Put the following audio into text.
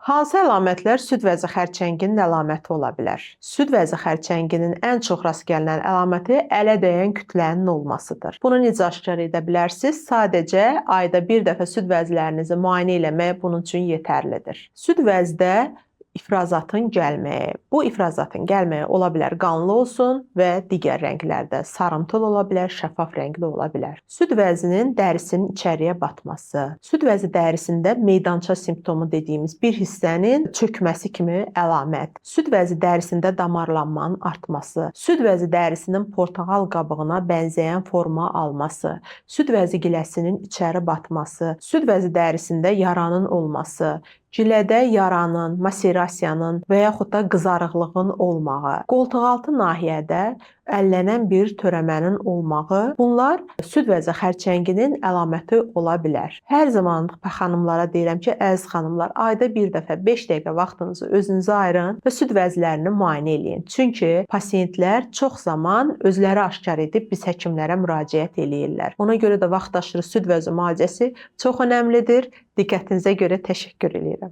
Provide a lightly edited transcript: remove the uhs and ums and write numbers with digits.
Hansı əlamətlər süd vəzi xərçənginin əlaməti ola bilər? Süd vəzi xərçənginin ən çox rast gəlinən əlaməti ələ dəyən kütlənin olmasıdır. Bunu necə aşkar edə bilərsiniz? Sadəcə ayda bir dəfə süd vəzlərinizi müayinə eləmək bunun üçün yetərlidir. Süd vəzdə ifrazatın gəlməyi. Bu ifrazatın gəlməyi ola bilər qanlı olsun və digər rənglərdə sarımtıl ola bilər, şəffaf rəngli ola bilər. Süd vəzinin dərisinin içəriyə batması. Süd vəzi dərisində meydança simptomu dediyimiz bir hissənin çökməsi kimi əlamət. Süd vəzi dərisində damarlanmanın artması. Süd vəzi dərisinin portağal qabığına bənzəyən forma alması. Süd vəzi giləsinin içəri batması. Süd vəzi dərisində yaranın olması. Gilədə yaranın, maserasiyanın və yaxud da qızarıqlığın olmağı, qoltuqaltı nahiyədə əllənən bir törəmənin olmağı, bunlar süd vəzi xərçənginin əlaməti ola bilər. Hər zaman xanımlara deyirəm ki, əziz xanımlar, ayda bir dəfə 5 dəqiqə vaxtınızı özünüzə ayırın və süd vəzlərini müayinə eləyin. Çünki pasiyentlər çox zaman özləri aşkar edib biz həkimlərə müraciət eləyirlər. Ona görə də vaxtaşırı süd vəzi müalicəsi çox önəmlidir. Diqqətinizə görə təşəkkür edirəm.